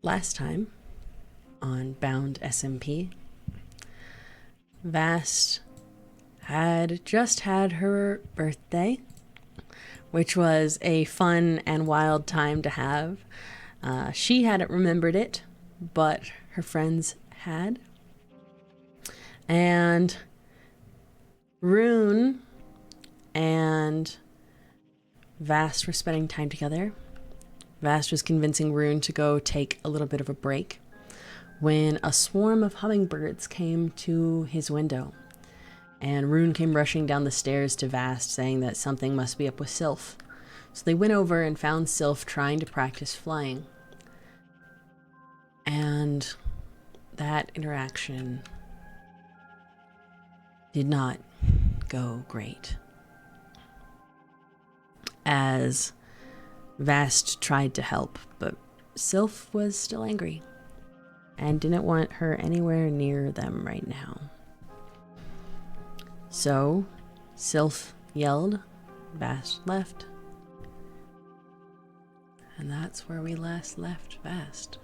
Last time on Bound SMP, Vast had just had her birthday, which was a fun and wild time to have. She hadn't remembered it, but her friends had. And Rune and Vast were spending time together. Vast was convincing Rune to go take a little bit of a break when a swarm of hummingbirds came to his window. And Rune came rushing down the stairs to Vast, saying that something must be up with Sylph. So they went over and found Sylph trying to practice flying. And that interaction did not go great. As Vast tried to help, but Sylph was still angry and didn't want her anywhere near them right now. So Sylph yelled, Vast left. And that's where we last left Vast.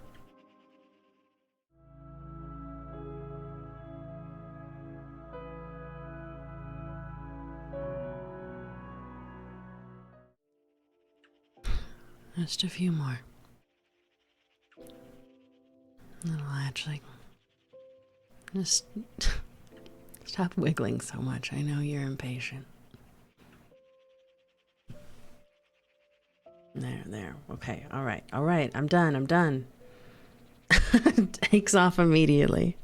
Just a few more. That'll actually just stop wiggling so much. I know you're impatient. There. Okay, all right. I'm done. Takes off immediately.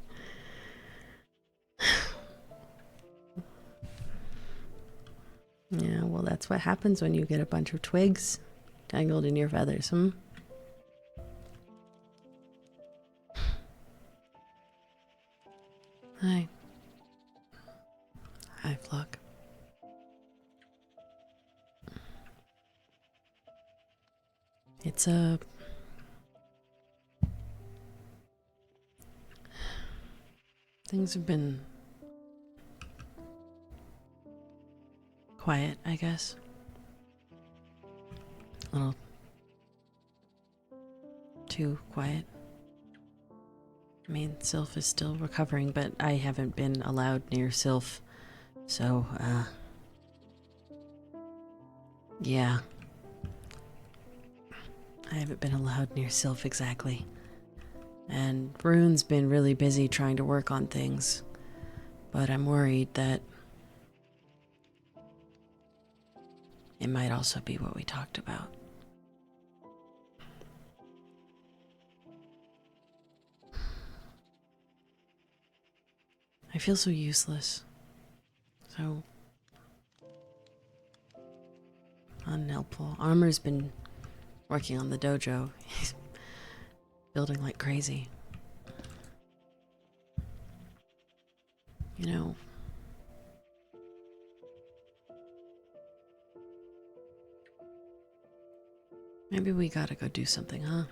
Yeah, well, that's what happens when you get a bunch of twigs tangled in your feathers, Hi. Hi, Flock. It's things have been quiet, I guess. A little too quiet. I mean, Sylph is still recovering, but I haven't been allowed near Sylph. So, yeah. I haven't been allowed near Sylph exactly. And Rune's been really busy trying to work on things. But I'm worried that it might also be what we talked about. I feel so useless. So unhelpful. Armor's been working on the dojo. He's building like crazy. You know, maybe we gotta go do something, huh?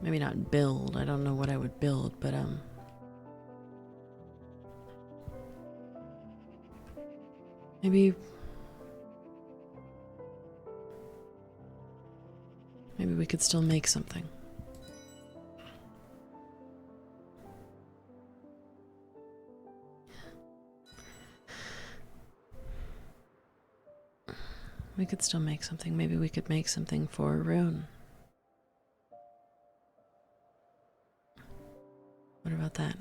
Maybe not build. I don't know what I would build, but maybe we could still make something. We could still make something. Maybe we could make something for Rune. What about that?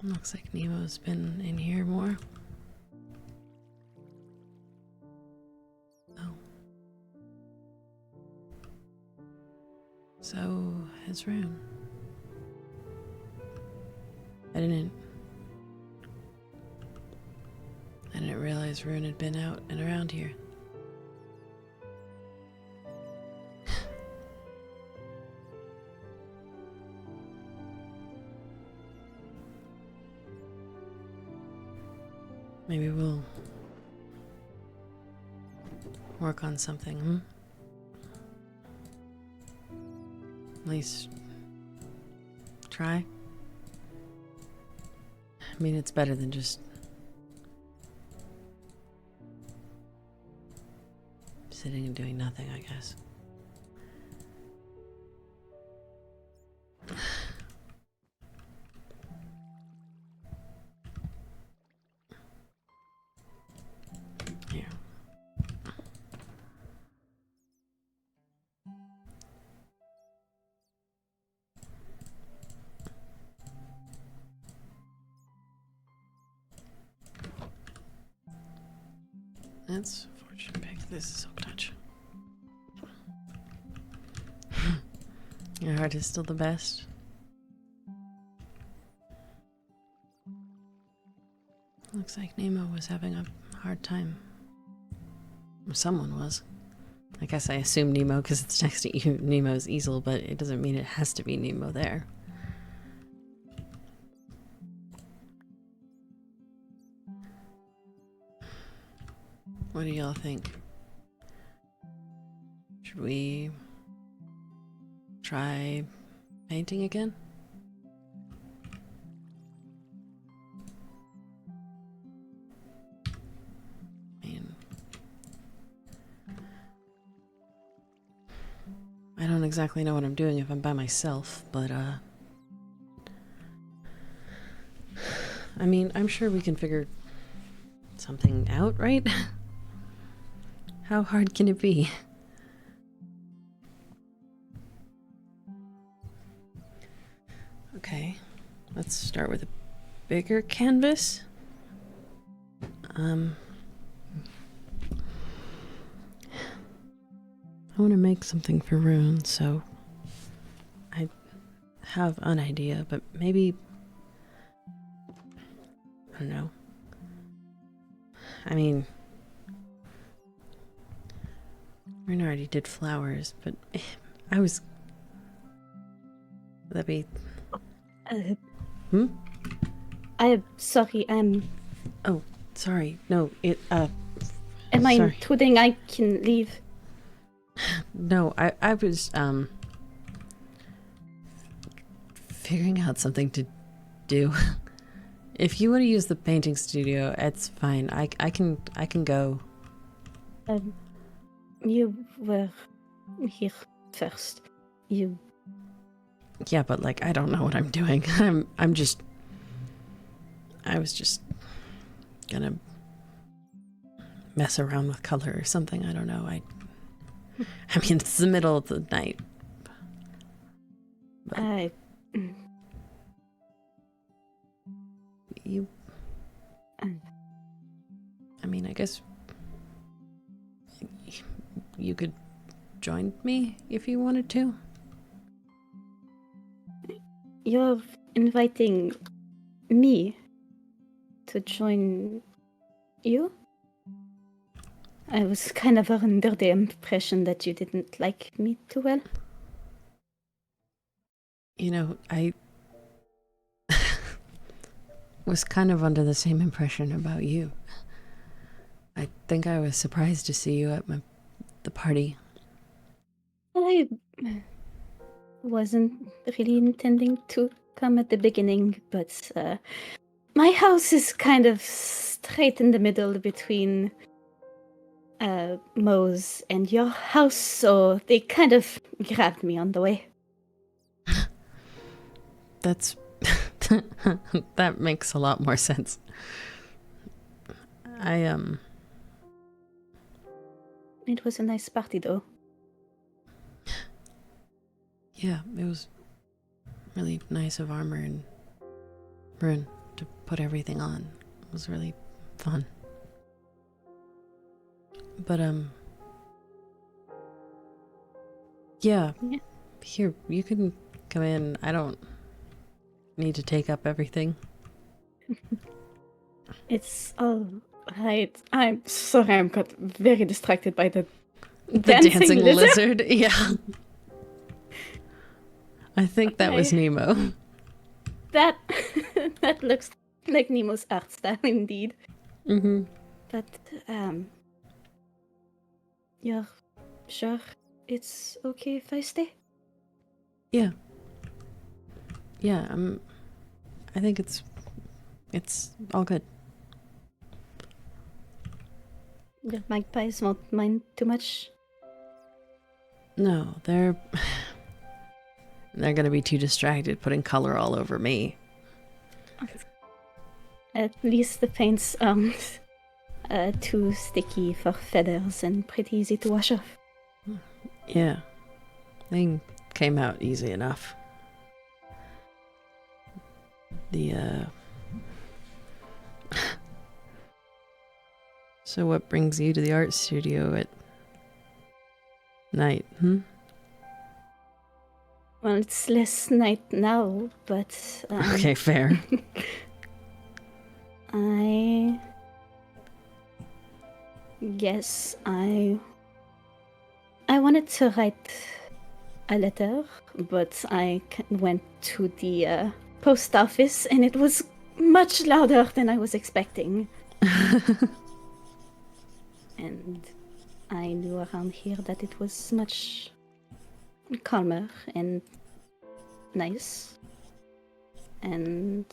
Looks like Nemo's been in here more. Oh. So has Rune. I didn't realize Rune had been out and around here. Maybe we'll work on something, At least try. I mean, it's better than just sitting and doing nothing, I guess. Here. That's fortune pick. This is so touch. Your heart is still the best. Looks like Nemo was having a hard time. Someone was. I guess I assume Nemo because it's next to you, Nemo's easel, but it doesn't mean it has to be Nemo there. What do y'all think? Should we try painting again? I don't exactly know what I'm doing if I'm by myself, but I mean, I'm sure we can figure something out, right? How hard can it be? Okay, let's start with a bigger canvas. I want to make something for Rune, so I have an idea, but maybe, I don't know. I mean, Rune already did flowers, but I was, would that be, I'm sorry, oh, sorry, no, am I intruding? I can leave. No, I was, figuring out something to do. If you want to use the painting studio, it's fine. I can go. You were here first. You... Yeah, but like, I don't know what I'm doing. I was just gonna mess around with color or something. I don't know. I mean, it's the middle of the night. But you... I mean, I guess you could join me if you wanted to. You're inviting me to join you? I was kind of under the impression that you didn't like me too well. You know, I was kind of under the same impression about you. I think I was surprised to see you at the party. I wasn't really intending to come at the beginning, but my house is kind of straight in the middle between Mo's and your house, so they kind of grabbed me on the way. That's... that makes a lot more sense. It was a nice party, though. Yeah, it was really nice of Armor and Rune to put everything on. It was really fun. But, yeah. Here, you can come in. I don't need to take up everything. It's all right. I'm sorry, I got very distracted by the dancing lizard. Yeah. I think that was Nemo. That looks like Nemo's art style indeed. Mm-hmm. But you're sure it's okay if I stay? Yeah. Yeah, I think it's all good. The magpies won't mind too much. No, they're gonna be too distracted putting color all over me. At least the paints aren't too sticky for feathers and pretty easy to wash off. Yeah. They came out easy enough. So what brings you to the art studio at night, Well, it's less night now, but Okay, fair. I guess I wanted to write a letter, but I went to the post office and it was much louder than I was expecting. And I knew around here that it was much calmer and nice. And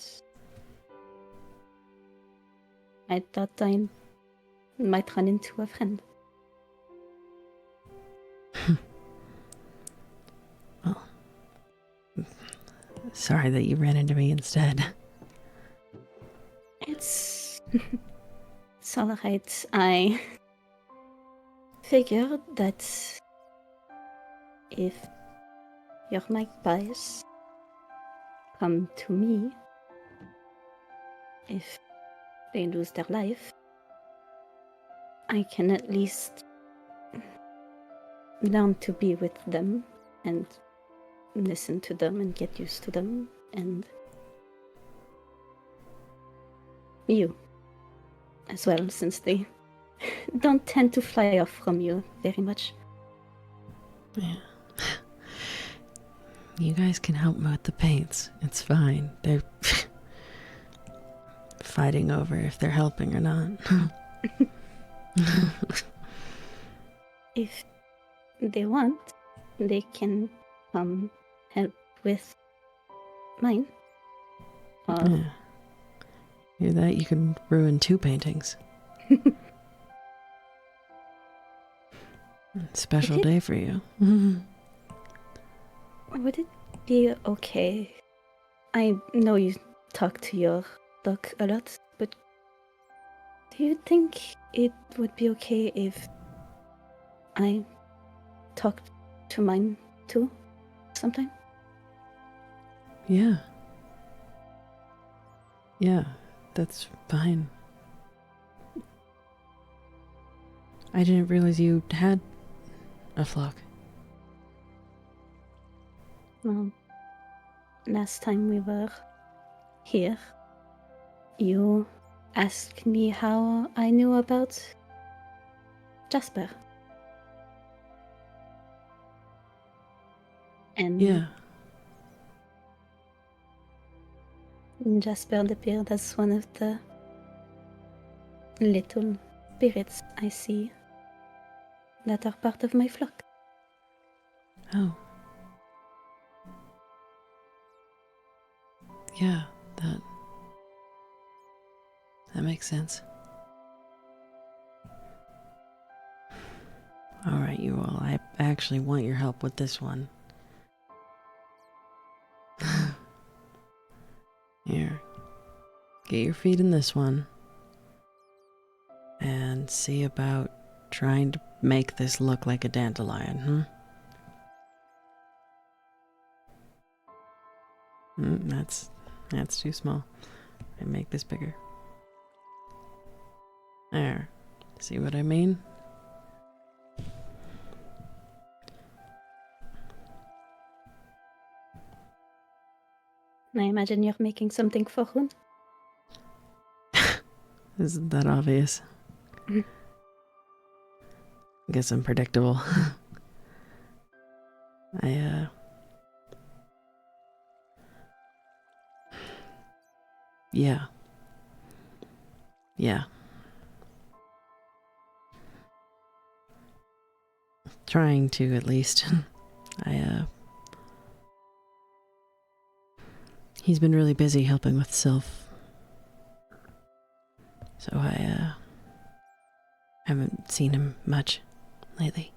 I thought I might run into a friend. Well, sorry that you ran into me instead. It's alright. I figured that if your magpies come to me, if they lose their life, I can at least learn to be with them and listen to them and get used to them, and you as well, since they don't tend to fly off from you very much. Yeah. You guys can help me with the paints. It's fine. They're fighting over if they're helping or not. If they want, they can come help with mine. Yeah. Hear that? You can ruin 2 paintings. Special day for you. Would it be okay? I know you talk to your dog a lot, but do you think it would be okay if I talked to mine too sometime? Yeah. Yeah, that's fine. I didn't realize you had a flock. Well, last time we were here, you asked me how I knew about Jasper. And Yeah. Jasper appeared as one of the little spirits I see that are part of my flock. Oh. Yeah, that makes sense. Alright, you all. I actually want your help with this one. Here. Get your feet in this one. And see about trying to make this look like a dandelion, That's too small. I make this bigger. There. See what I mean? I imagine you're making something for Rune. Isn't that obvious? Guess I'm predictable. Yeah. Yeah. Trying to, at least. I He's been really busy helping with Sylph. So I haven't seen him much lately.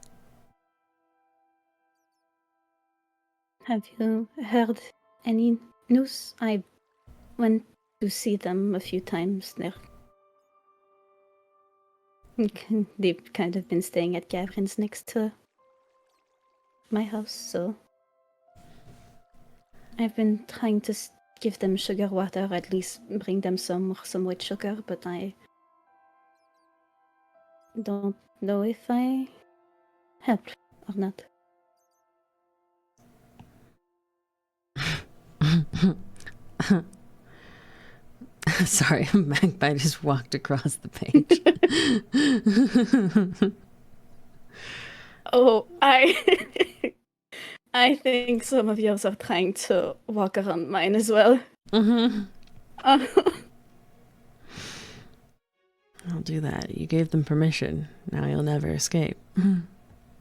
Have you heard any news? I went to see them a few times there. They've kind of been staying at caverns next to my house, so I've been trying to give them sugar water, or at least bring them some white sugar, but I don't know if I helped or not. Sorry, Magpie just walked across the page. Oh, I think some of yours are trying to walk around mine as well. Mm-hmm. I'll do that. You gave them permission. Now you'll never escape.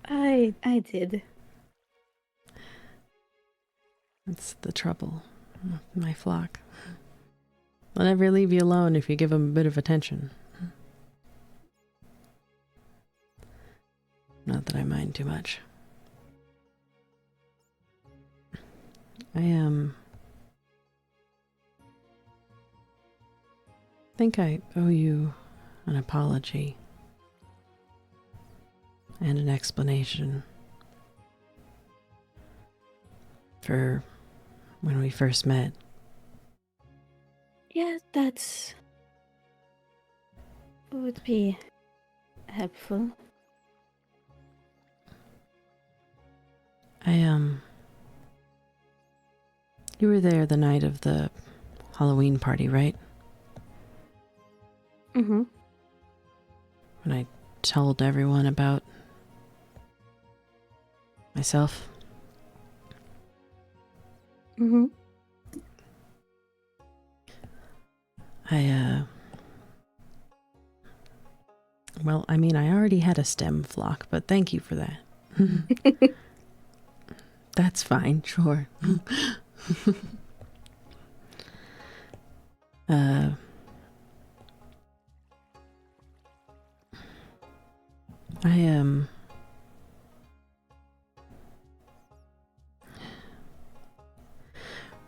I did. That's the trouble with my flock. They'll never leave you alone if you give them a bit of attention. Not that I mind too much. I think I owe you an apology and an explanation for when we first met. Yeah, that would be helpful. You were there the night of the Halloween party, right? Mm-hmm. When I told everyone about myself. Mm-hmm. Well, I mean, I already had a stem flock, but thank you for that. That's fine, sure.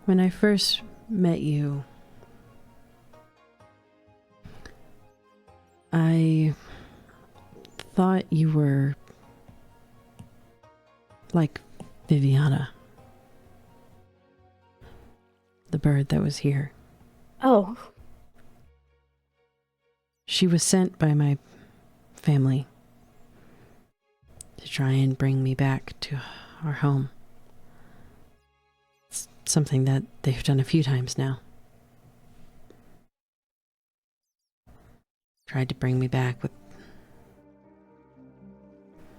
When I first met you, I thought you were like Viviana, the bird that was here. Oh. She was sent by my family to try and bring me back to our home. It's something that they've done a few times now. Tried to bring me back with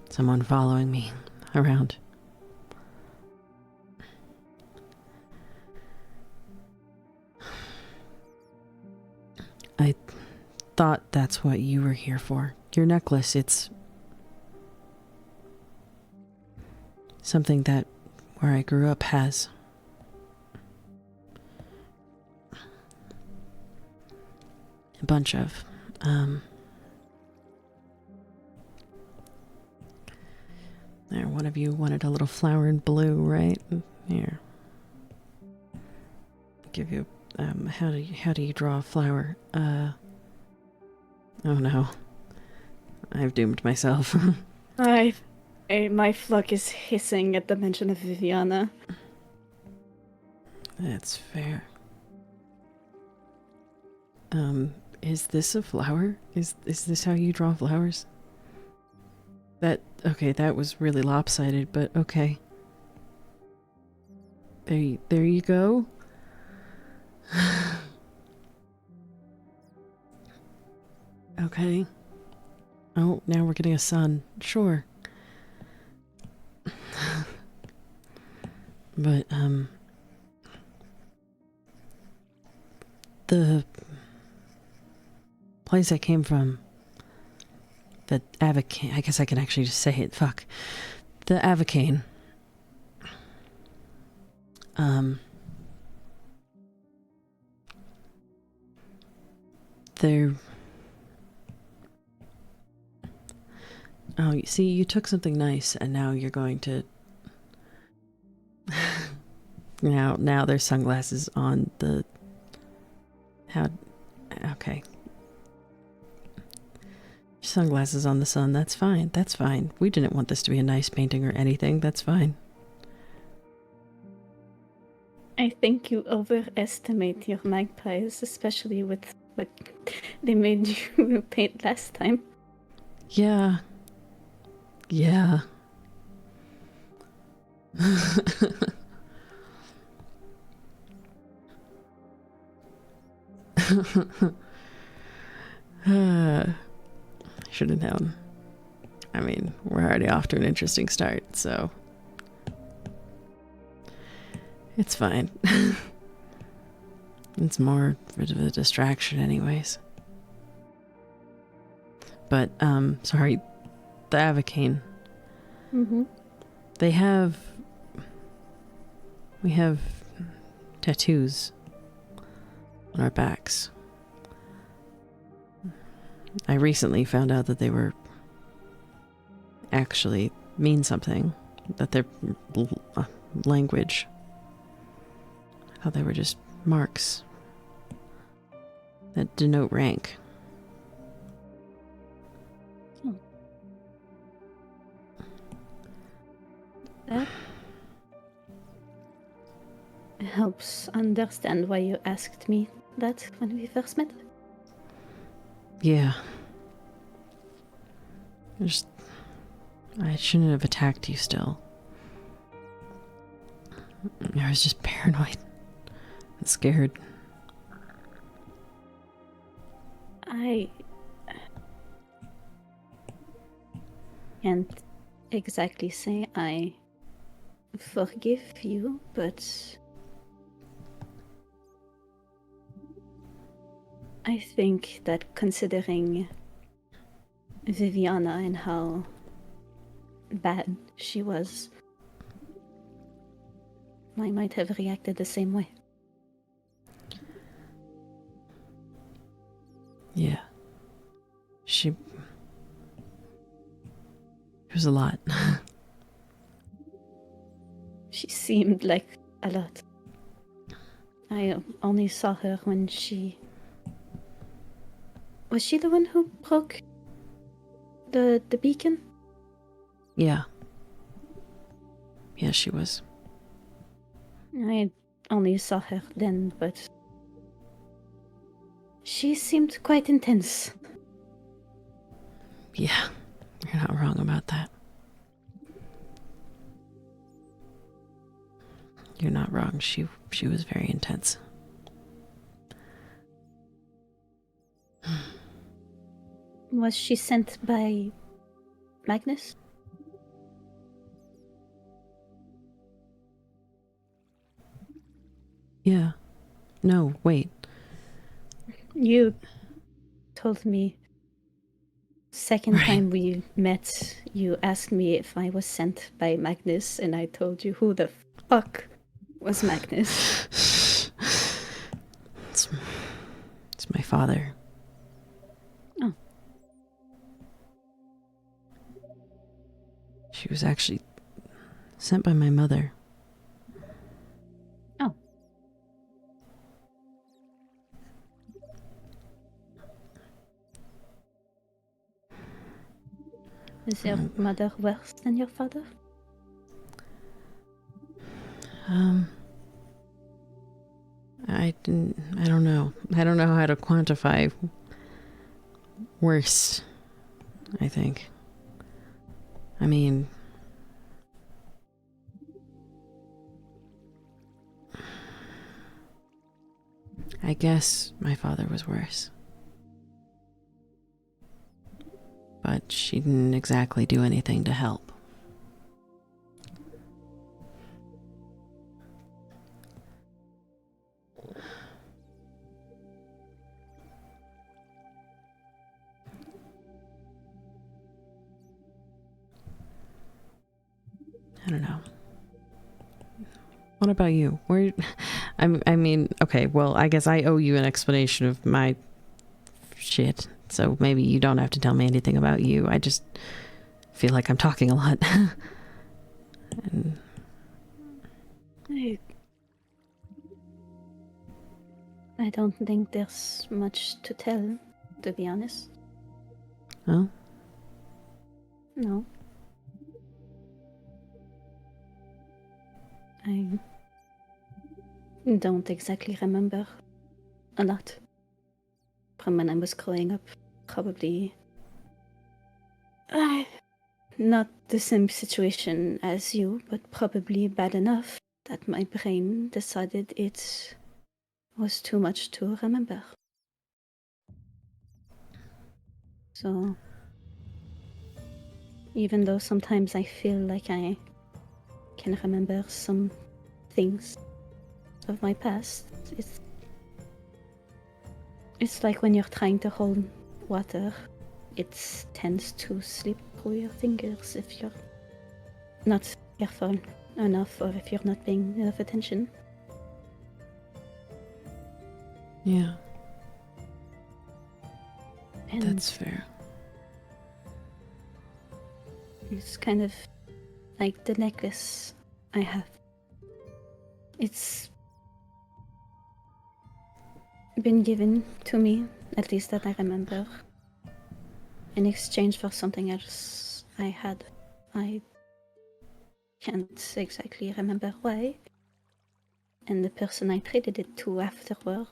someone following me around. I thought that's what you were here for. Your necklace, it's something that where I grew up has. A bunch of. There, one of you wanted a little flower in blue, right? Here. Give you, how do you draw a flower? Oh no. I've doomed myself. My flock is hissing at the mention of Viviana. That's fair. Is this a flower? Is this how you draw flowers? Okay, that was really lopsided, but okay. There you go. Okay. Oh, now we're getting a sun. Sure. But, the place I came from, the Avocane, I guess I can actually just say it, fuck. The Avocane. They're... Oh, you see, you took something nice, and now you're going to... Now there's sunglasses on the... How... Okay. Sunglasses on the sun, that's fine, that's fine. We didn't want this to be a nice painting or anything, that's fine. I think you overestimate your magpies, especially with what they made you paint last time. Yeah. Yeah. Should have known. I mean, we're already off to an interesting start, so... It's fine. It's more of a distraction anyways. But, sorry, the Avocane. Mm-hmm. We have tattoos on our backs. I recently found out that they were actually mean something, that they're language. I thought they were just marks that denote rank. That helps understand why you asked me that when we first met. Yeah. I shouldn't have attacked you still. I was just paranoid and scared. I can't exactly say I forgive you, but I think that considering Viviana and how bad she was, I might have reacted the same way. Yeah. She was a lot. She seemed like a lot. I only saw her when she... Was she the one who broke the beacon? Yeah. Yeah, she was. I only saw her then, but she seemed quite intense. Yeah, you're not wrong about that. You're not wrong. She was very intense. Was she sent by Magnus? Yeah. No, wait. You told me second time we met, you asked me if I was sent by Magnus, and I told you who the fuck was Magnus. It's my father. Oh. She was actually sent by my mother. Oh. Is your mother worse than your father? I don't know. I don't know how to quantify worse, I think. I mean, I guess my father was worse. But she didn't exactly do anything to help. I don't know. What about you? I mean, okay, well, I guess I owe you an explanation of my shit, so maybe you don't have to tell me anything about you. I just feel like I'm talking a lot. And I don't think there's much to tell, to be honest. well, No. I don't exactly remember a lot from when I was growing up. Probably not the same situation as you, but probably bad enough that my brain decided it was too much to remember. So, even though sometimes I feel like I can remember some things of my past, it's like when you're trying to hold water, it tends to slip through your fingers if you're not careful enough or if you're not paying enough attention. yeah, And that's fair. it's kind of like the necklace I have. It's been given to me, at least that I remember, in exchange for something else I had. I can't exactly remember why. And the person I traded it to afterward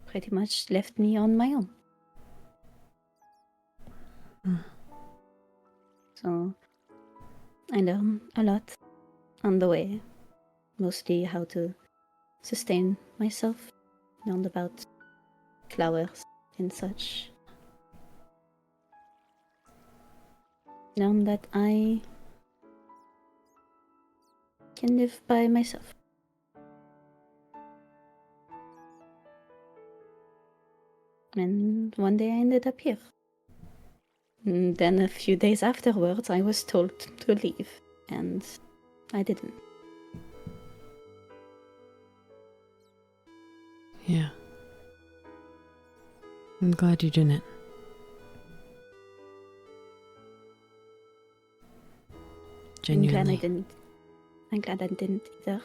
pretty much left me on my own. So I learned a lot on the way, mostly how to sustain myself, learned about flowers and such. Learned that I can live by myself. And one day I ended up here. And then a few days afterwards I was told to leave, and I didn't. Yeah. I'm glad you didn't. Genuinely. I'm glad I didn't either.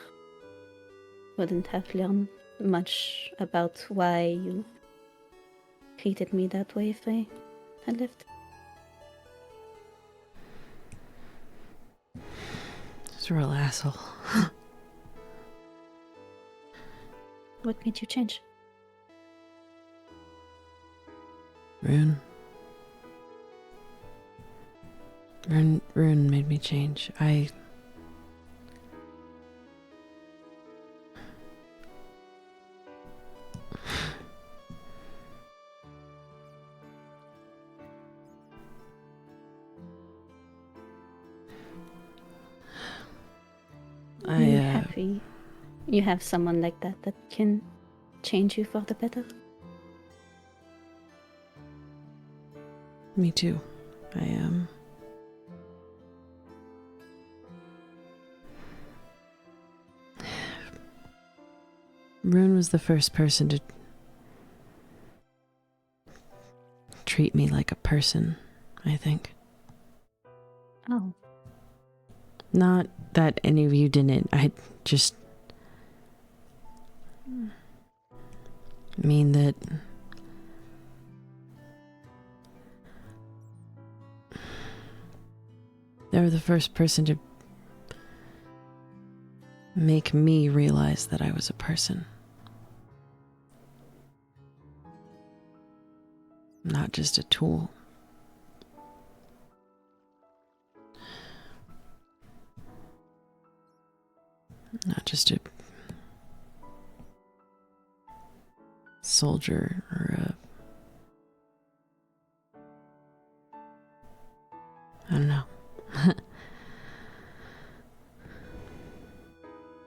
Wouldn't have learned much about why you treated me that way if I had left. He's a real asshole. What made you change? Rune made me change. I I'm happy you have someone like that that can change you for the better. Me too. I am. Rune was the first person to treat me like a person, I think. Oh. Not that any of you didn't. I just mean that they were the first person to make me realize that I was a person. Not just a tool. Not just a soldier or a... I don't know.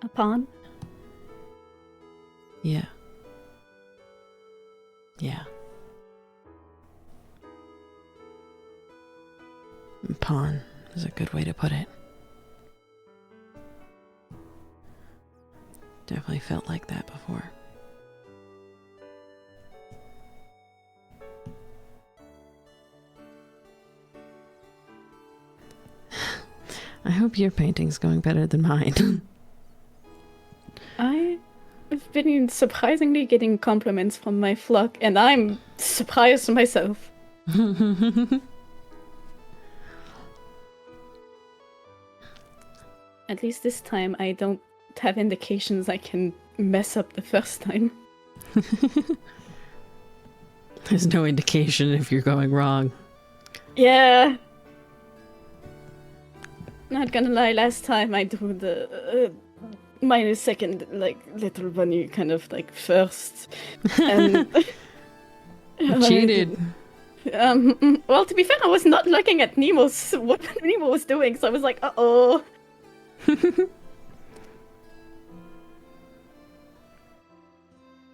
A pawn? Yeah. Yeah. Pawn is a good way to put it. Definitely felt like that before. I hope your painting's going better than mine. I've been surprisingly getting compliments from my flock, and I'm surprised myself. At least this time I don't have indications I can mess up the first time. There's no indication if you're going wrong. Yeah. Not gonna lie, last time I drew the my second like little bunny kind of like first. And You cheated. Well, to be fair, I was not looking at what Nemo was doing, so I was like, uh-oh.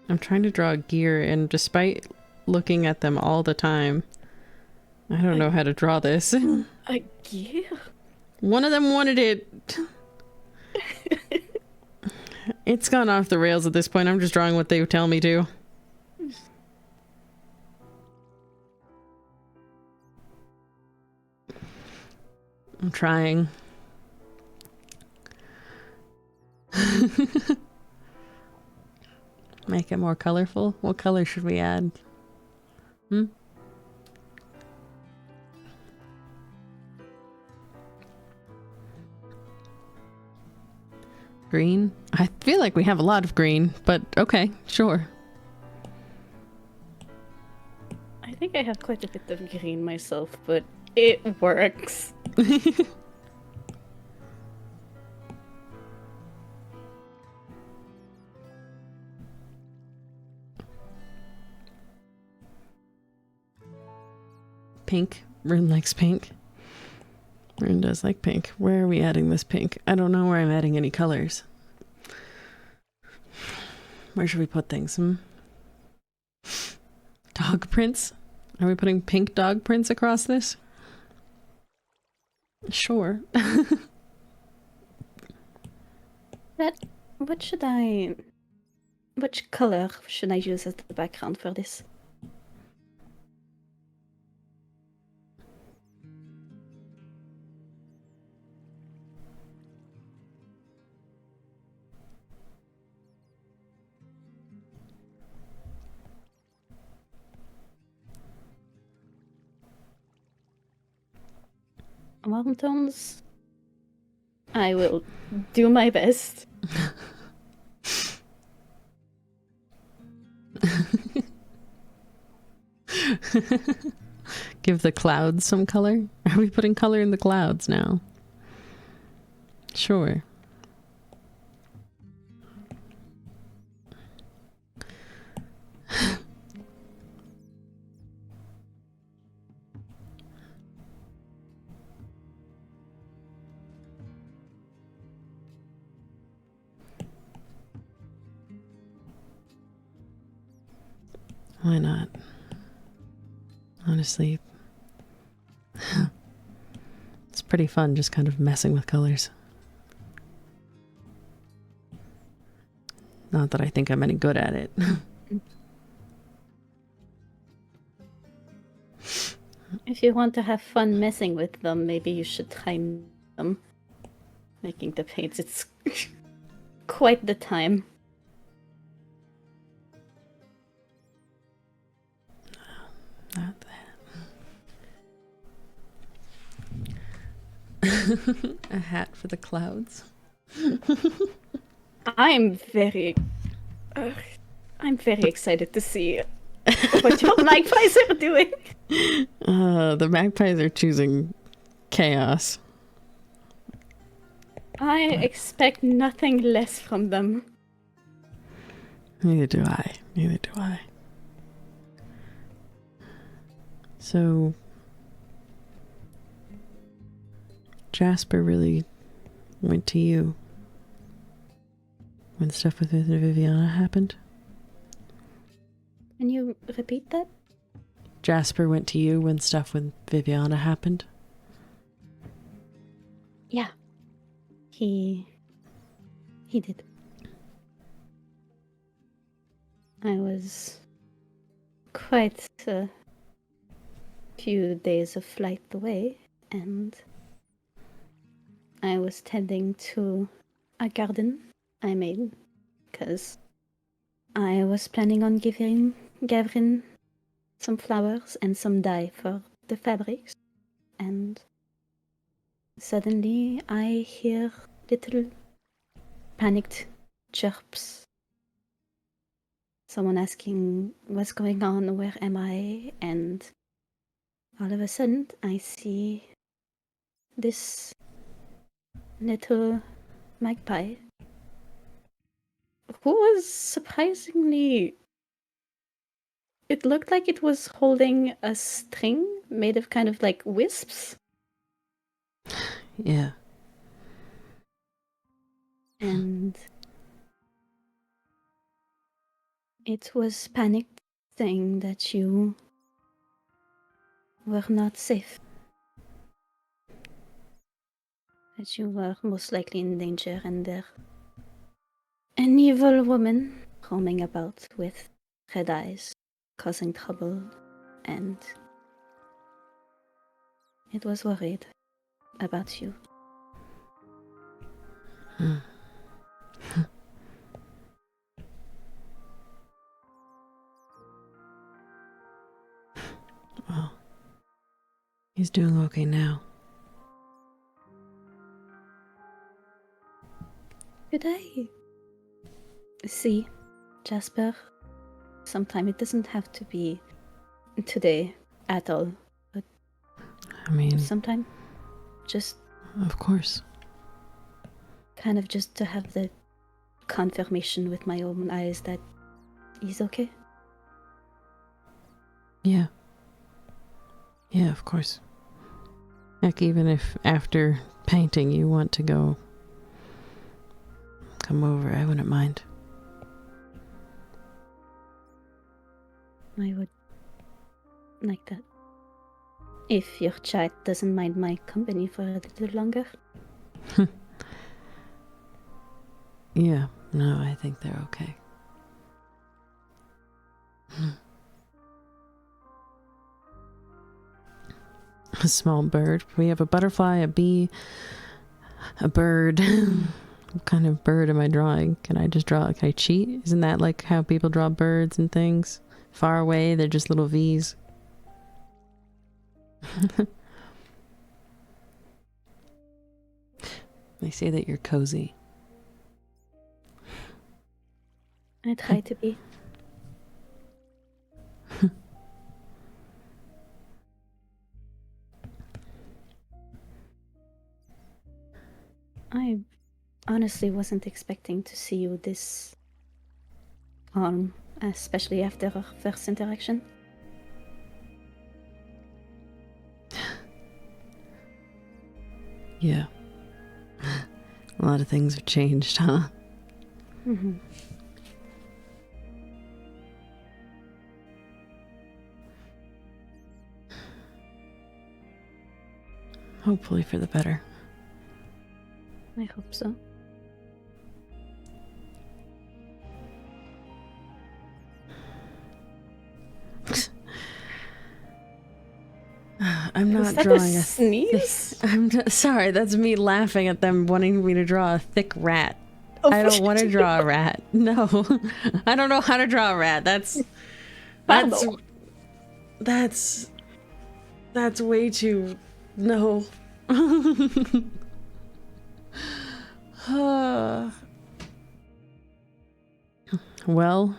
I'm trying to draw a gear, and despite looking at them all the time, I don't know how to draw this. A gear? One of them wanted it. It's gone off the rails at this point. I'm just drawing what they tell me to. I'm trying. Make it more colorful? What color should we add? Green? I feel like we have a lot of green, but okay, sure. I think I have quite a bit of green myself, but it works. Pink. Rune likes pink. Rune does like pink. Where are we adding this pink? I don't know where I'm adding any colors. Where should we put things? Dog prints? Are we putting pink dog prints across this? Sure. Which color should I use as the background for this? Warm tones? I will do my best. Give the clouds some color? Are we putting color in the clouds now? Sure. Why not? Honestly, it's pretty fun just kind of messing with colors. Not that I think I'm any good at it. If you want to have fun messing with them, maybe you should try them. Making the paints, it's quite the time. Not that. A hat for the clouds. I'm very excited to see what your magpies are doing. The magpies are choosing chaos. I expect nothing less from them. Neither do I. Neither do I. So, Jasper really went to you when stuff with Viviana happened? Can you repeat that? Jasper went to you when stuff with Viviana happened? Yeah. He did. I was quite a few days of flight away, and I was tending to a garden I made, because I was planning on giving Gavrin some flowers and some dye for the fabrics, and suddenly I hear little panicked chirps. Someone asking, what's going on, where am I? And all of a sudden I see this little magpie who was surprisingly... It looked like it was holding a string made of kind of like wisps. Yeah. And it was panicked, saying that you were not safe. That you were most likely in danger, and there an evil woman roaming about with red eyes, causing trouble, and it was worried about you. Well, he's doing okay now. Could I see Jasper sometime? It doesn't have to be today at all, but I mean, sometime. Just of course. kind of just to have the confirmation with my own eyes that he's okay. Yeah. Yeah, of course. Heck, even if after painting you want to go come over, I wouldn't mind. I would like that. If your chat doesn't mind my company for a little longer. Yeah, no, I think they're okay. A small bird. We have a butterfly, a bee, a bird. What kind of bird am I drawing? Can I just draw? Can I cheat? Isn't that like how people draw birds and things? Far away, they're just little V's. They say that you're cozy. I try to be. I honestly wasn't expecting to see you this calm, especially after our first interaction. Yeah. A lot of things have changed, huh? Mm-hmm. Hopefully for the better. I hope so. I'm not Was that drawing a a sneeze? sorry, that's me laughing at them wanting me to draw a thick rat. Oh, I don't want to draw a rat. No. I don't know how to draw a rat. That's way too... No. Well,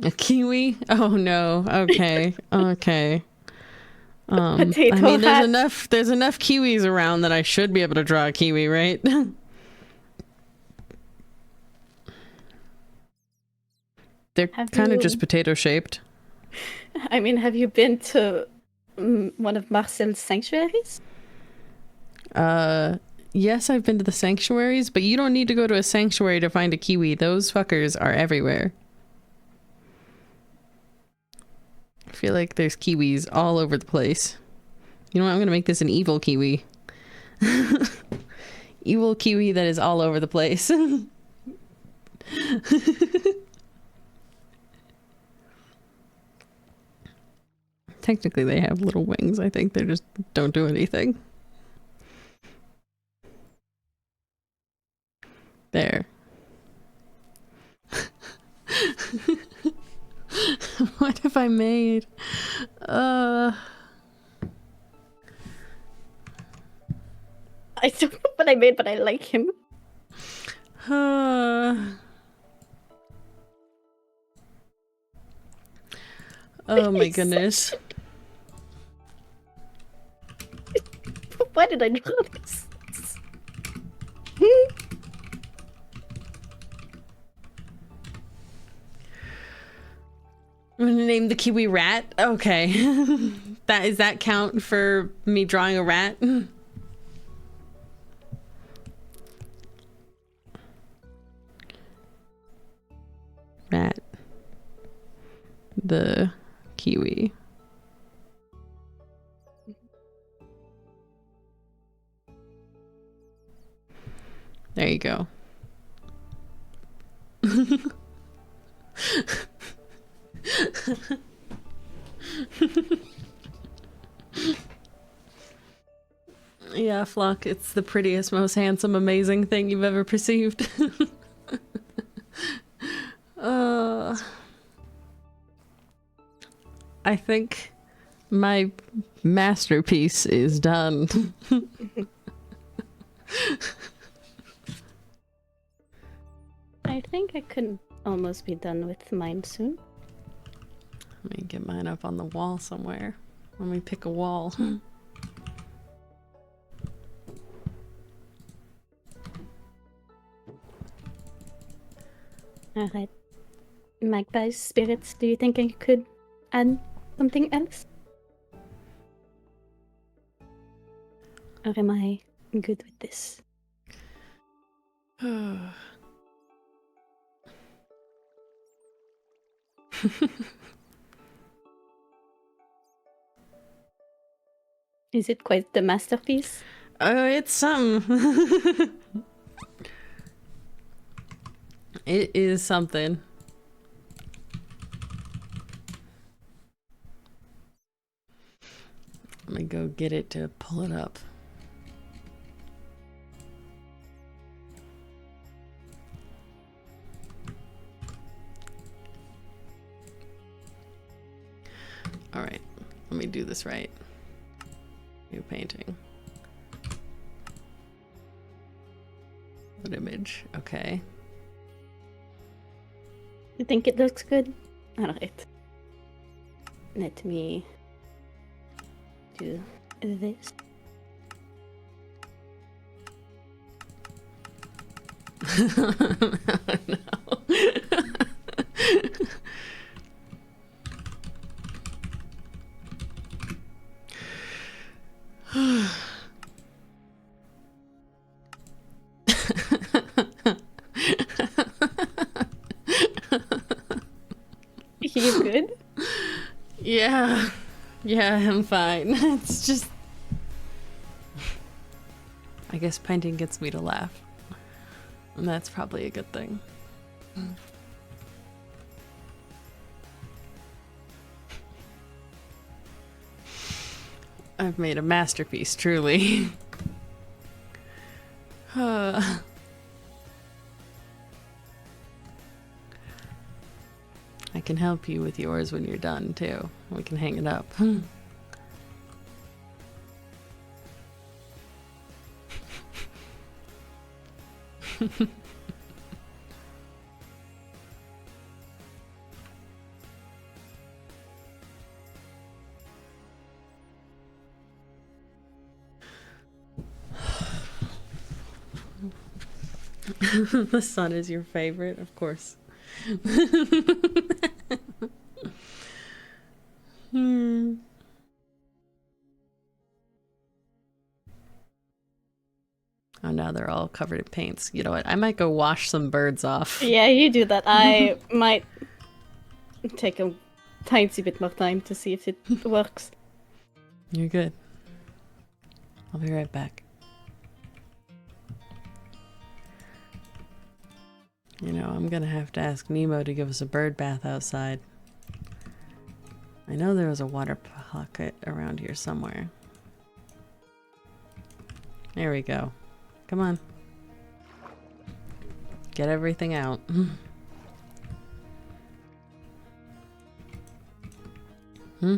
a kiwi? Oh no. Okay. Okay. Potato I mean, hat. there's enough kiwis around that I should be able to draw a kiwi, right? They're kind of just potato shaped. I mean, have you been to one of Marcel's sanctuaries? Yes, I've been to the sanctuaries, but you don't need to go to a sanctuary to find a kiwi. Those fuckers are everywhere. I feel like there's kiwis all over the place. You know what? I'm gonna make this an evil kiwi. Evil kiwi that is all over the place. Technically, they have little wings. I think they just don't do anything. There. What have I made? I don't know what I made, but I like him. Oh my goodness. Why did I draw this? I'm gonna name the kiwi rat. Okay. Does that count for me drawing a rat? Rat. The kiwi. There you go. Yeah, Flock, it's the prettiest, most handsome, amazing thing you've ever perceived. I think my masterpiece is done. I think I could almost be done with mine soon. Let me get mine up on the wall somewhere. Let me pick a wall. Alright. Magpie's spirits, do you think I could add something else? Or am I good with this? Is it quite the masterpiece? Oh, it's some. It is something. Let me go get it to pull it up. All right, let me do this right. New painting. What image? Okay. You think it looks good? Alright. Let me do this. You good? Yeah. Yeah, I'm fine. It's just... I guess painting gets me to laugh. And that's probably a good thing. I've made a masterpiece, truly. I can help you with yours when you're done, too. We can hang it up. The sun is your favorite, of course. Oh, now they're all covered in paints. You know what? I might go wash some birds off. Yeah, you do that. I might take a tiny bit more time to see if it works. You're good. I'll be right back. You know, I'm gonna have to ask Nemo to give us a bird bath outside. I know there was a water pocket around here somewhere. There we go. Come on. Get everything out. Hmm?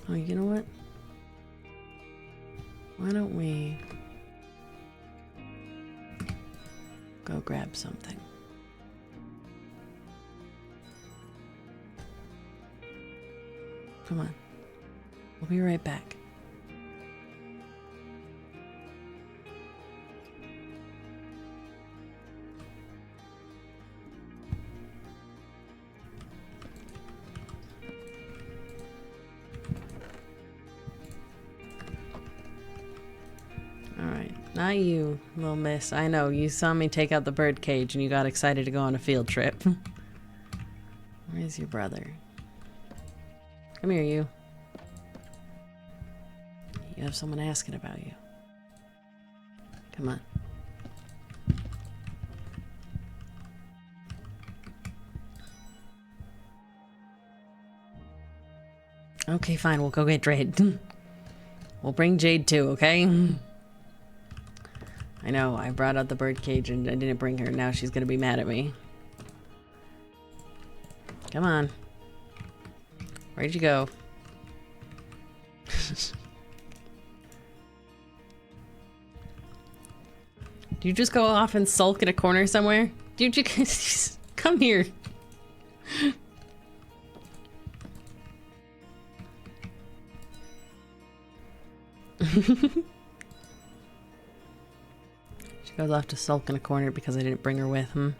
Oh, you know what? Why don't we go grab something? Come on. We'll be right back. Alright, not you, little miss. I know, you saw me take out the bird cage and you got excited to go on a field trip. Where's your brother? Come here, you. You have someone asking about you. Come on. Okay, fine, we'll go get Jade. We'll bring Jade too, okay? I know, I brought out the bird cage and I didn't bring her. Now she's gonna be mad at me. Come on. Where'd you go? Do you just go off and sulk in a corner somewhere? Dude, you just come here. She goes off to sulk in a corner because I didn't bring her with him.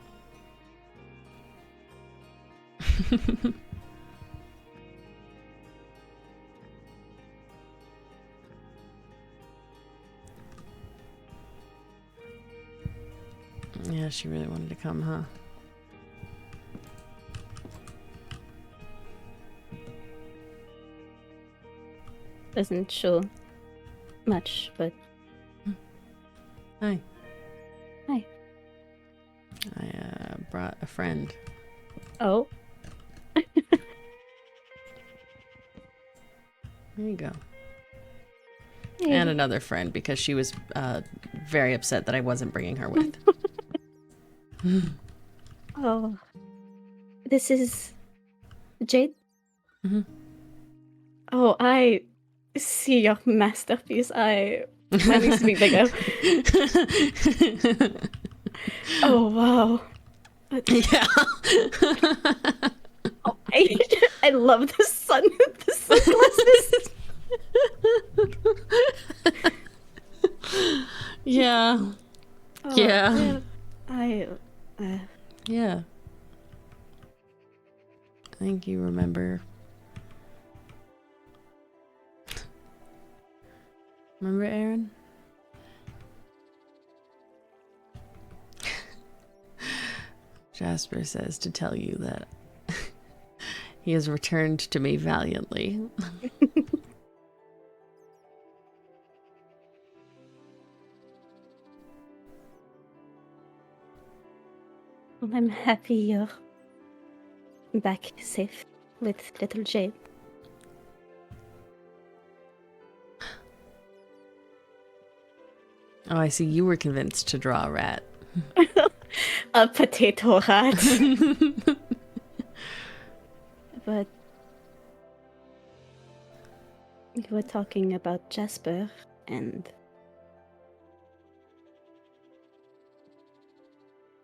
Yeah, she really wanted to come, huh? Doesn't show much, but... Hi. Hi. I brought a friend. Oh. There you go. Hey. And another friend because she was very upset that I wasn't bringing her with. Oh. This is... Jade? Mm-hmm. Oh, I see your masterpiece. Mine needs to be bigger. Oh, wow. Yeah. Oh, I love the sun. The sunglasses. Yeah. Oh, Yeah. Yeah. I think you remember. Remember Aaron? Jasper says to tell you that he has returned to me valiantly. Well, I'm happy you're back safe with little Jade. Oh, I see. You were convinced to draw a rat. A potato rat. But you were talking about Jasper, and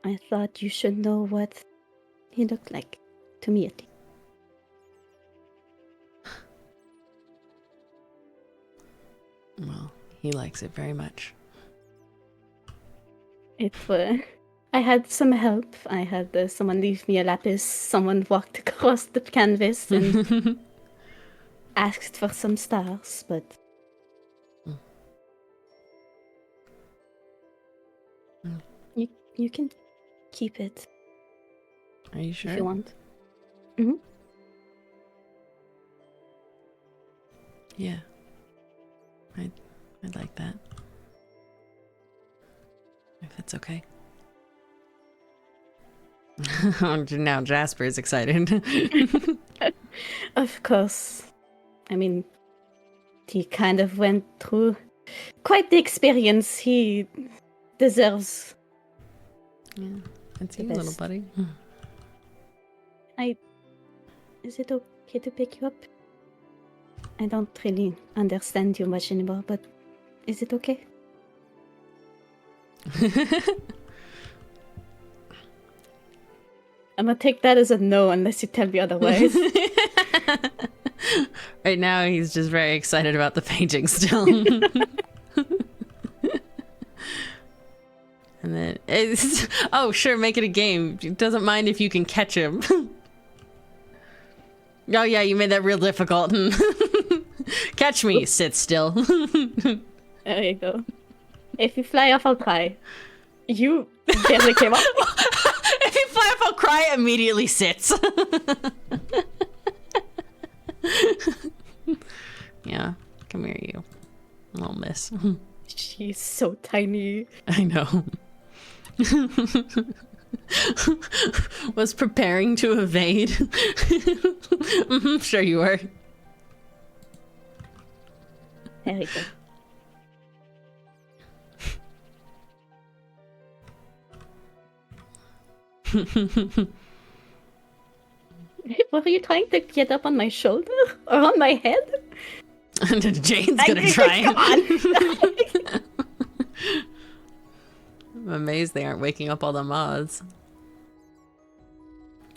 I thought you should know what he looked like, to me at least. Well, he likes it very much. I had some help. I had someone leave me a lapis. Someone walked across the canvas and asked for some stars, but you can keep it. Are you sure? If you want. Yeah. I'd like that. If it's okay. Now Jasper is excited. Of course. I mean, He kind of went through quite the experience. He deserves. Yeah, that's The you, little best. buddy. Is it okay to pick you up? I don't really understand you much anymore, but is it okay? I'm gonna take that as a no unless you tell me otherwise. Right now, he's just very excited about the painting still. And then, oh, sure, make it a game. He doesn't mind if you can catch him. Oh, yeah, you made that real difficult. Catch me, sit still. There you go. If you fly off, I'll cry. You barely came up. If you fly off, I'll cry, immediately sits. Yeah, come here, you little miss. She's so tiny. I know. Was preparing to evade. Sure you were. There you go. Were you trying to get up on my shoulder? Or on my head? Jane's gonna try. Come on! I'm amazed they aren't waking up all the moths.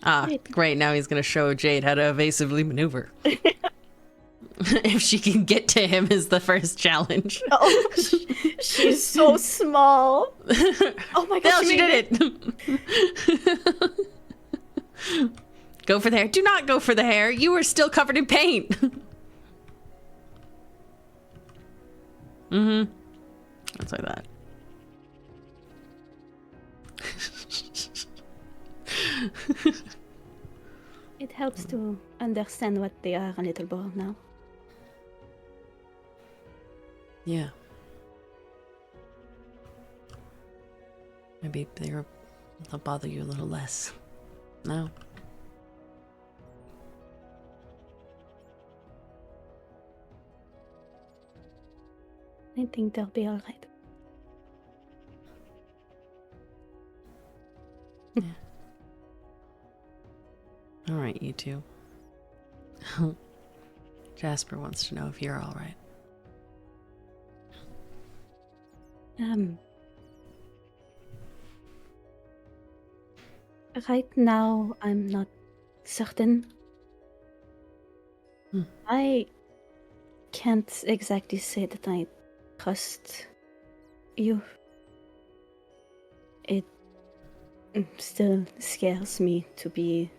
Ah, great, now he's gonna show Jade how to evasively maneuver. If she can get to him is the first challenge. Oh, she's so small. Oh my god, she did it! Go for the hair. Do not go for the hair. You are still covered in paint. Mm-hmm. That's like that. It helps to understand what they are a little more now. Yeah. Maybe they'll bother you a little less. No. I think they'll be alright. Yeah. Alright, you two. Jasper wants to know if you're alright. Right now, I'm not certain. I can't exactly say that I trust you. It still scares me to be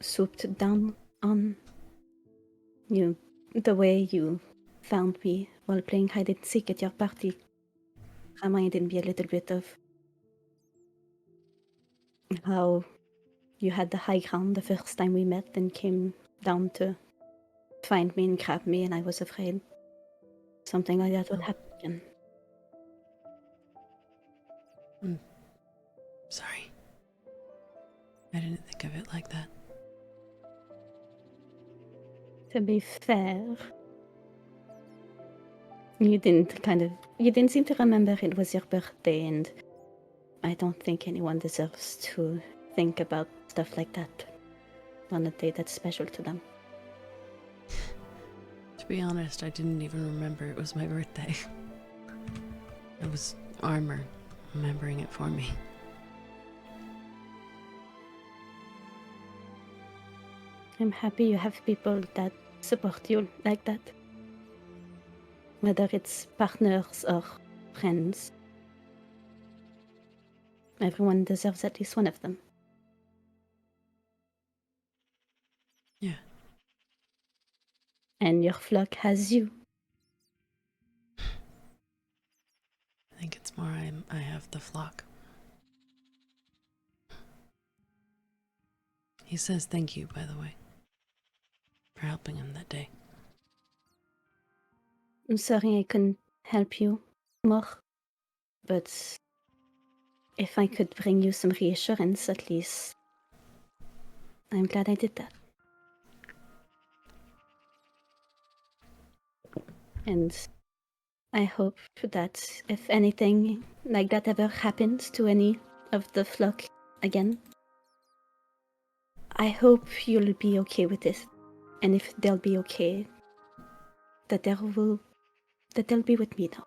swooped down on you. The way you found me while playing hide and seek at your party reminded me a little bit of how you had the high ground the first time we met and came down to find me and grab me, and I was afraid something like that would happen again. Sorry. I didn't think of it like that. To be fair, you didn't seem to remember it was your birthday, and I don't think anyone deserves to think about stuff like that on a day that's special to them. To be honest, I didn't even remember it was my birthday. It was Armor remembering it for me. I'm happy you have people that support you like that. Whether it's partners or friends. Everyone deserves at least one of them. Yeah. And your flock has you. I think it's more I have the flock. He says thank you, by the way, for helping him that day. I'm sorry I couldn't help you more, but if I could bring you some reassurance at least, I'm glad I did that. And I hope that if anything like that ever happens to any of the flock again, I hope you'll be okay with it. And if they'll be okay, that they'll be with me now.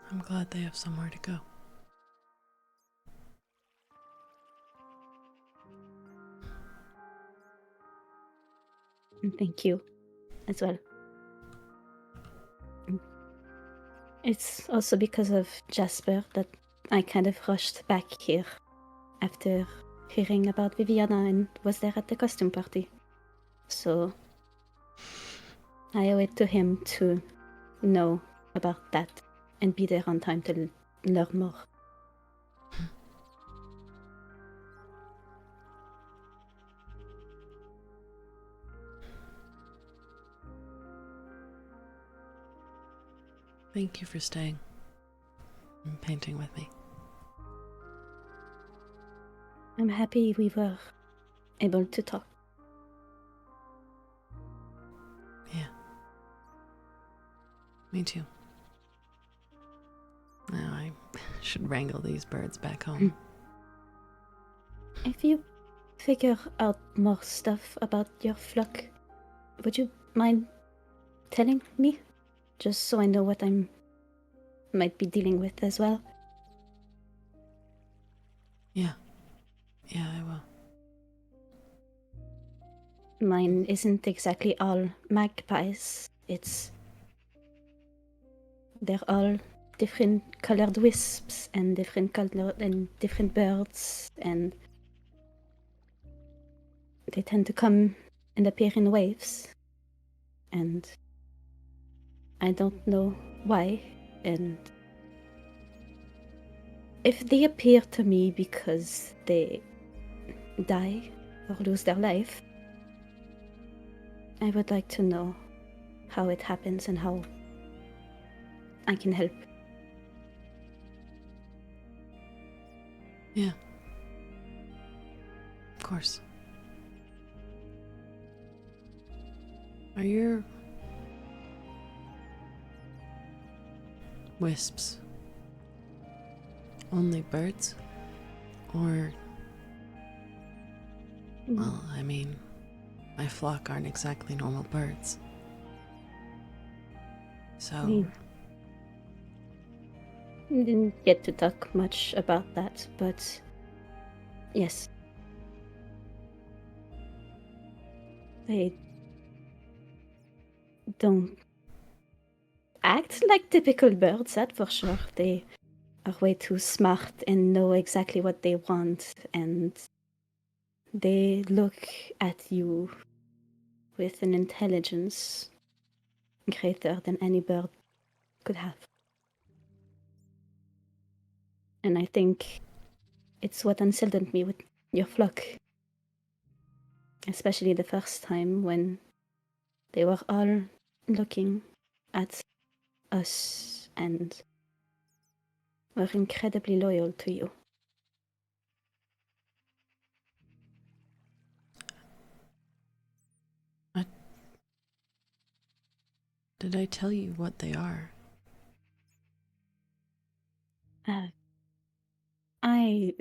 I'm glad they have somewhere to go. And thank you as well. It's also because of Jasper that I kind of rushed back here after hearing about Viviana and was there at the costume party. So I owe it to him to know about that and be there on time to learn more. Thank you for staying and painting with me. I'm happy we were able to talk. Yeah. Me too. Now I should wrangle these birds back home. If you figure out more stuff about your flock, would you mind telling me? Just so I know what I might be dealing with as well. Yeah. Yeah, I will. Mine isn't exactly all magpies. They're all different colored wisps and different birds, and they tend to come and appear in waves. And I don't know why, and if they appear to me because they die or lose their life, I would like to know how it happens and how I can help. Yeah. Of course. Are your wisps only birds? Or, well, I mean, my flock aren't exactly normal birds. So, We didn't get to talk much about that, but yes. They don't act like typical birds, that for sure. They are way too smart and know exactly what they want, and they look at you with an intelligence greater than any bird could have. And I think it's what unsettled me with your flock. Especially the first time when they were all looking at us and were incredibly loyal to you. did I tell you what they are? I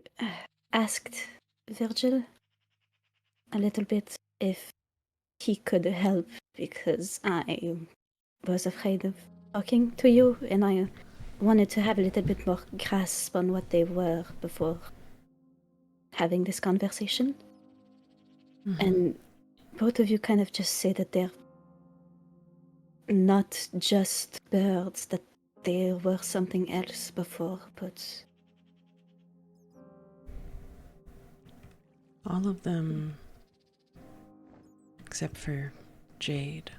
asked Virgil a little bit if he could help because I was afraid of talking to you and I wanted to have a little bit more grasp on what they were before having this conversation. And both of you kind of just say that they're not just birds, that they were something else before, but All of them, except for Jade,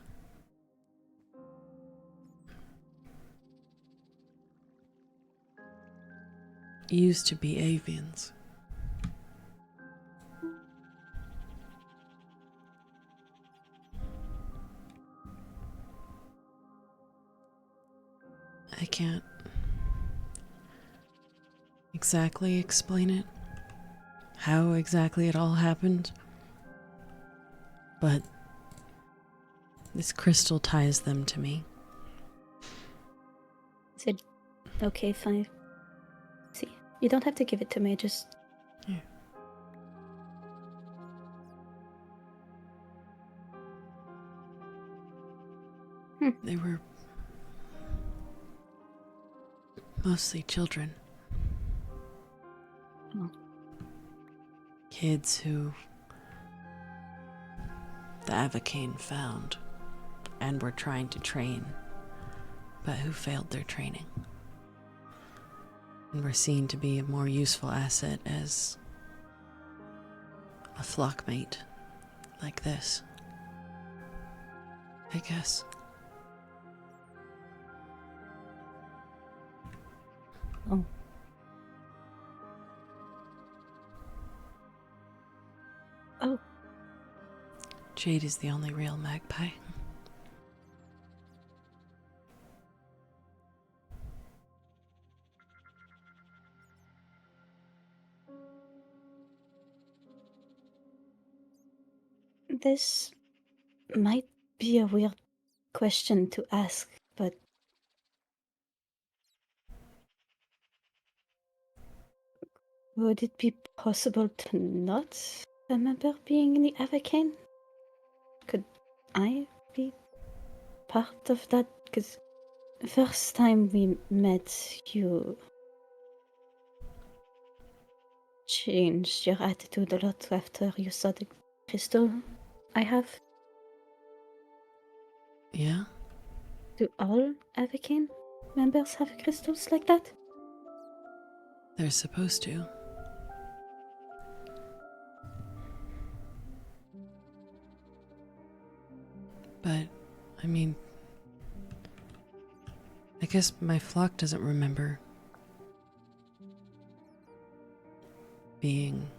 used to be avians. I can't exactly explain it, how exactly it all happened, but This crystal ties them to me. Is it okay if I see? You don't have to give it to me, just... Yeah. They were mostly children. Oh. Kids who the Avocane found and were trying to train, but who failed their training. And were seen to be a more useful asset as a flock mate like this, I guess. Oh. Oh. Jade is the only real magpie. This might be a weird question to ask, but would it be possible to not remember being in the Avocane? Could I be part of that? Because the first time we met, you changed your attitude a lot after you saw the crystal I have. Yeah? Do all Avocane members have crystals like that? They're supposed to. But, I mean, I guess my flock doesn't remember being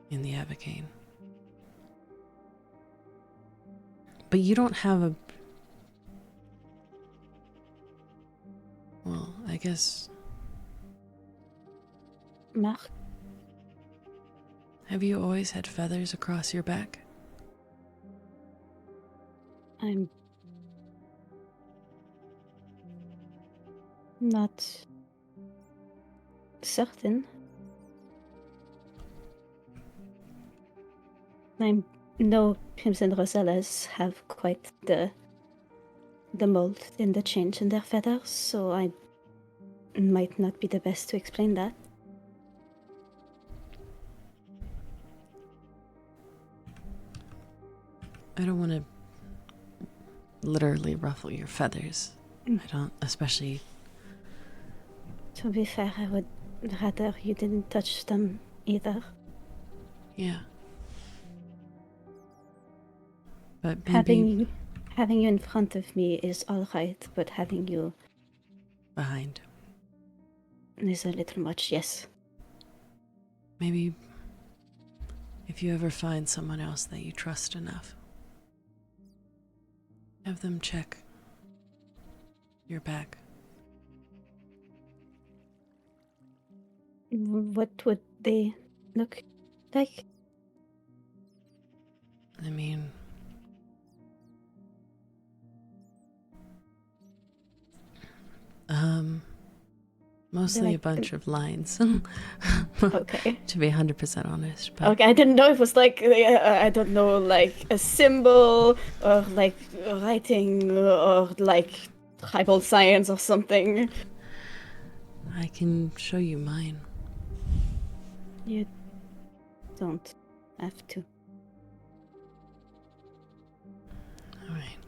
in the Avocane. But you don't have a... Well, I guess... Mark? Have you always had feathers across your back? I'm not certain. I know Crimson Rosellas have quite the mold and the change in their feathers, so I might not be the best to explain that. I don't want to literally ruffle your feathers. I don't, especially... To be fair, I would rather you didn't touch them either. Yeah. But maybe... Having you in front of me is alright, but having you behind. is a little much, yes. Maybe if you ever find someone else that you trust enough, have them check your back. What would they look like? I mean... mostly a bunch of lines. Okay. To be 100% honest. But Okay, I didn't know if it was like, I don't know, like a symbol or like writing or like tribal science or something. I can show you mine. You don't have to. Alright.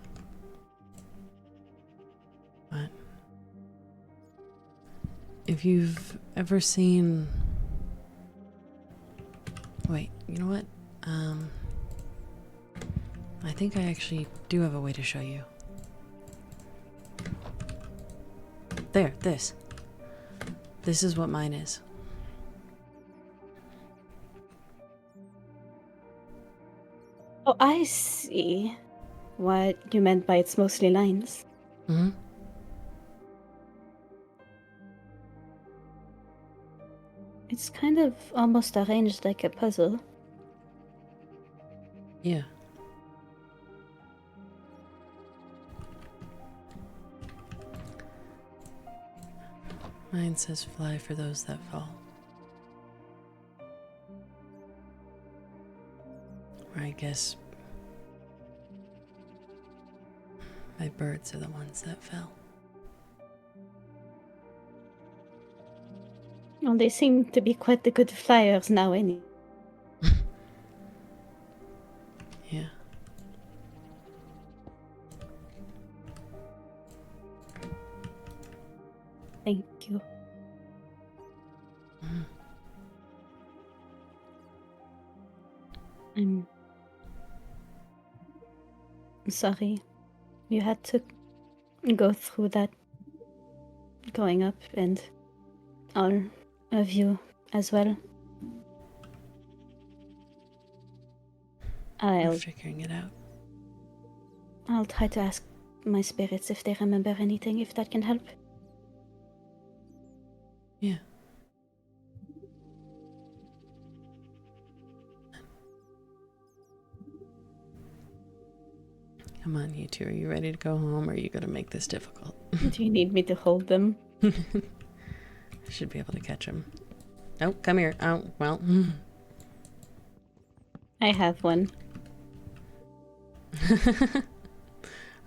But if you've ever seen... Wait, you know what? I think I actually do have a way to show you. There, this. This is what mine is. Oh, I see what you meant by it's mostly lines. Mm-hmm. It's kind of almost arranged like a puzzle. Yeah. Mine says fly for those that fall. Or I guess my birds are the ones that fell. Well, they seem to be quite the good flyers now, anyway. Yeah. Thank you. I'm sorry you had to go through that going up, and all of you as well. We're figuring it out. I'll try to ask my spirits if they remember anything, if that can help. Yeah. Come on, you two. Are you ready to go home, or are you going to make this difficult? Do you need me to hold them? I should be able to catch him. Oh, come here. Oh, well. I have one.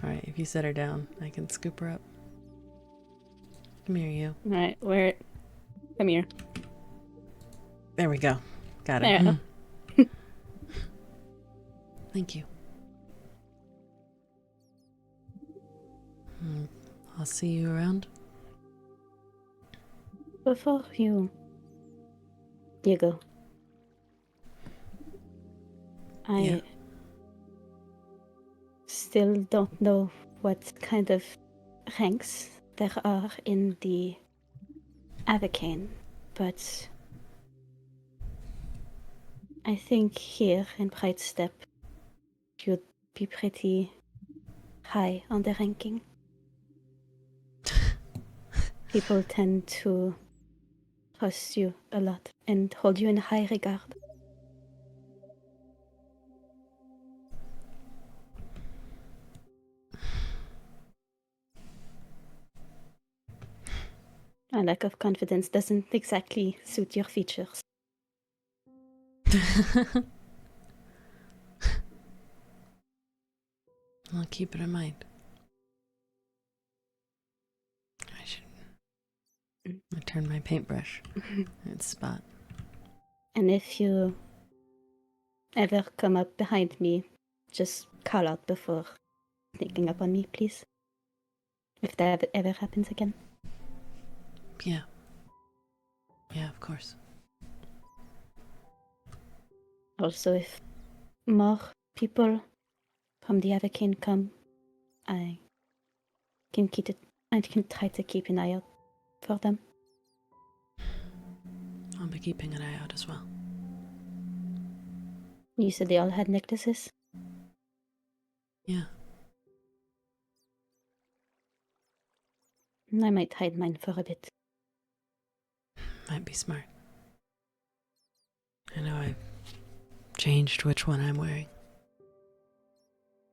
Alright, if you set her down, I can scoop her up. Come here, you. Alright, come here. There we go. Got There. it. Thank you. I'll see you around. Before you go, I still don't know what kind of ranks there are in the Avacane, but I think here in Bright Step you'd be pretty high on the ranking. People tend to trust you a lot and hold you in high regard. A lack of confidence doesn't exactly suit your features. I'll keep it in mind. I should return my paintbrush in its spot. And if you ever come up behind me, just call out before sneaking up on me, please. If that ever happens again. Yeah. Yeah, of course. Also, if more people from the Avacane come, I can try to keep an eye out for them. I'll be keeping an eye out as well. You said they all had necklaces? Yeah. I might hide mine for a bit. Might be smart. I know I've changed which one I'm wearing.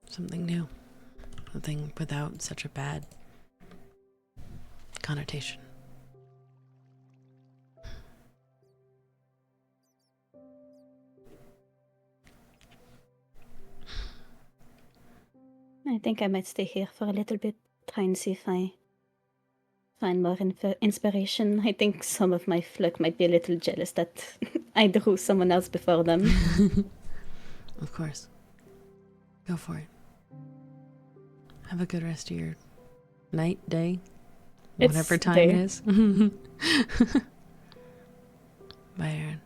Something new. Something without such a bad connotation. I think I might stay here for a little bit, try and see if I find more inspiration. I think some of my flock might be a little jealous that I drew someone else before them. Of course. Go for it. Have a good rest of your night, day, whatever It's time day. it is. Bye, Aaron.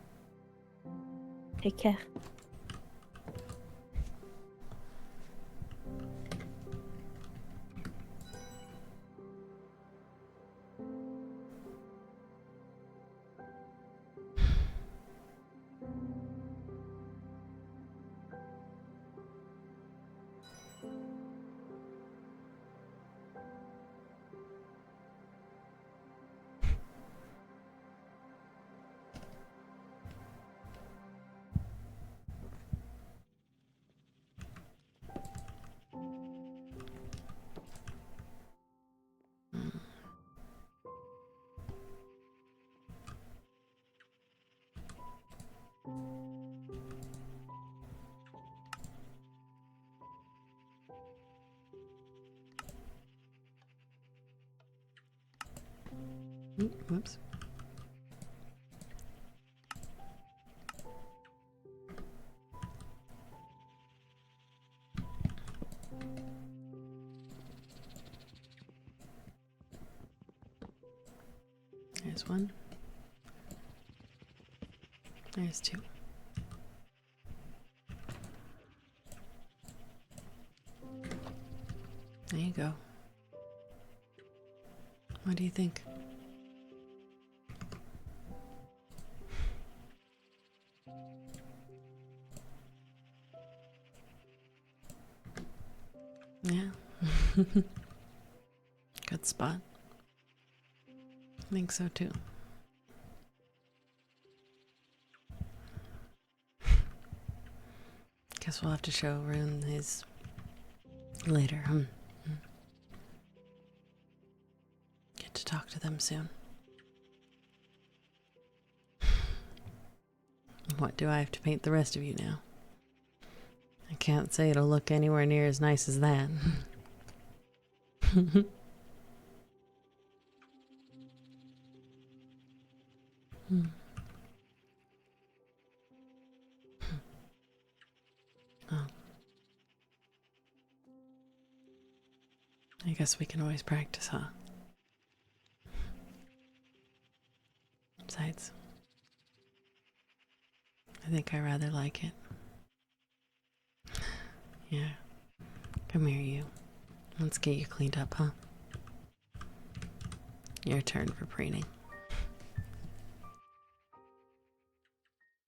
Take care. Whoops. There's one. There's two. There you go. What do you think? Yeah. Good spot. I think so too. Guess we'll have to show Rune his later. Get to talk to them soon. What do I have to paint the rest of you now? I can't say it'll look anywhere near as nice as that. Oh. I guess we can always practice, huh? Besides, I think I rather like it. Yeah. Come here, you. Let's get you cleaned up, huh? Your turn for preening.